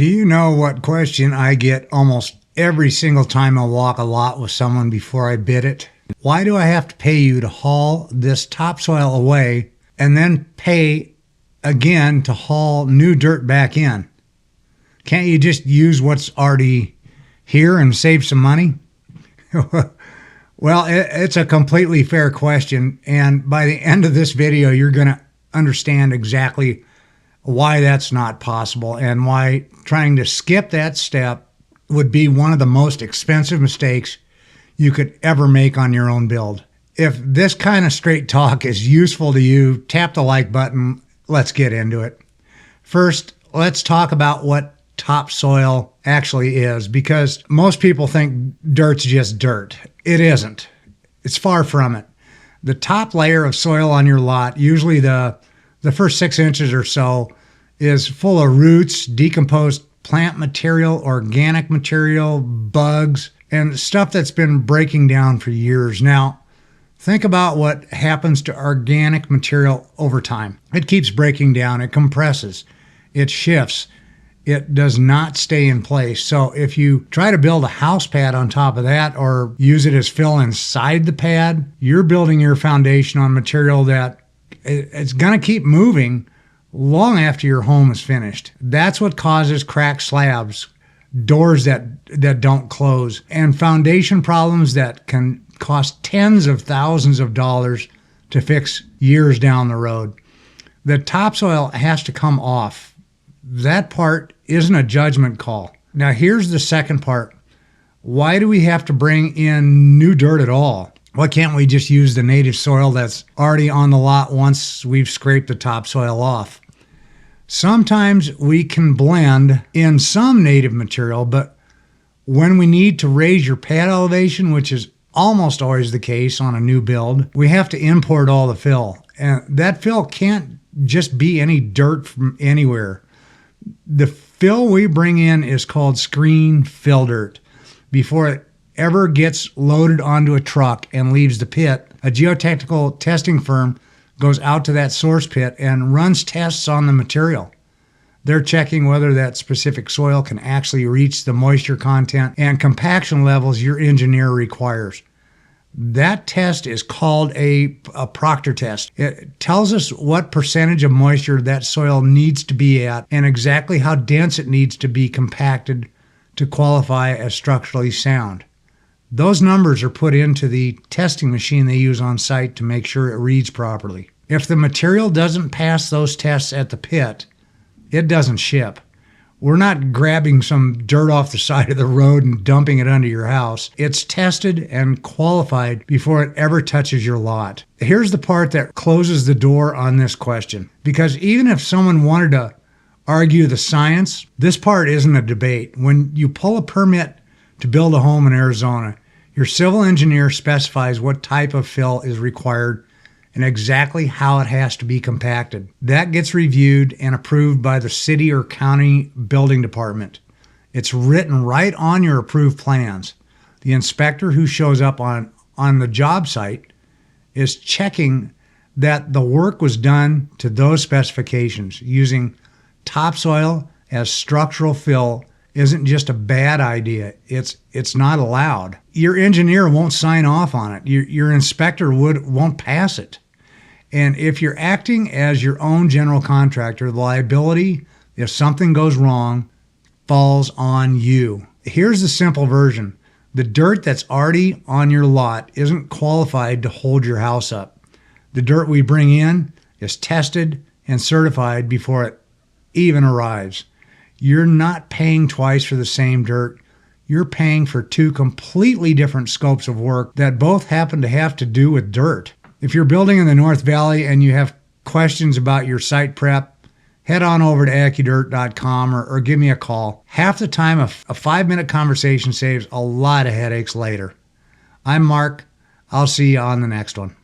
Do you know what question I get almost every single time I walk a lot with someone before I bid it? Why do I have to pay you to haul this topsoil away and then pay again to haul new dirt back in? Can't you just use what's already here and save some money? Well, it's a completely fair question, and by the end of this video, you're going to understand exactly why that's not possible and why trying to skip that step would be one of the most expensive mistakes you could ever make on your own build. If this kind of straight talk is useful to you, tap the like button. Let's get into it. First, let's talk about what topsoil actually is, because most people think dirt's just dirt. It isn't. It's far from it. The top layer of soil on your lot, usually the first 6 inches or so, is full of roots, decomposed plant material, organic material, bugs, and stuff that's been breaking down for years. Now, think about what happens to organic material over time. It keeps breaking down. It compresses. It shifts. It does not stay in place. So if you try to build a house pad on top of that or use it as fill inside the pad, you're building your foundation on material that it's going to keep moving long after your home is finished. That's what causes cracked slabs, doors that don't close, and foundation problems that can cost tens of thousands of dollars to fix years down the road. The topsoil has to come off. That part isn't a judgment call. Now, here's the second part. Why do we have to bring in new dirt at all? Why can't we just use the native soil that's already on the lot once we've scraped the topsoil off? Sometimes we can blend in some native material, but when we need to raise your pad elevation, which is almost always the case on a new build, we have to import all the fill. And that fill can't just be any dirt from anywhere. The fill we bring in is called screen fill dirt. Before it ever gets loaded onto a truck and leaves the pit, a geotechnical testing firm goes out to that source pit and runs tests on the material. They're checking whether that specific soil can actually reach the moisture content and compaction levels your engineer requires. That test is called a Proctor test. It tells us what percentage of moisture that soil needs to be at and exactly how dense it needs to be compacted to qualify as structurally sound. Those numbers are put into the testing machine they use on site to make sure it reads properly. If the material doesn't pass those tests at the pit, it doesn't ship. We're not grabbing some dirt off the side of the road and dumping it under your house. It's tested and qualified before it ever touches your lot. Here's the part that closes the door on this question, because even if someone wanted to argue the science, this part isn't a debate. When you pull a permit to build a home in Arizona, your civil engineer specifies what type of fill is required and exactly how it has to be compacted. That gets reviewed and approved by the city or county building department. It's written right on your approved plans. The inspector who shows up on the job site is checking that the work was done to those specifications. Using topsoil as structural fill isn't just a bad idea. It's not allowed. Your engineer won't sign off on it. Your inspector won't pass it. And if you're acting as your own general contractor, the liability, if something goes wrong, falls on you. Here's the simple version. The dirt that's already on your lot isn't qualified to hold your house up. The dirt we bring in is tested and certified before it even arrives. You're not paying twice for the same dirt. You're paying for two completely different scopes of work that both happen to have to do with dirt. If you're building in the North Valley and you have questions about your site prep, head on over to AccuDirt.com or give me a call. Half the time, a 5-minute conversation saves a lot of headaches later. I'm Mark. I'll see you on the next one.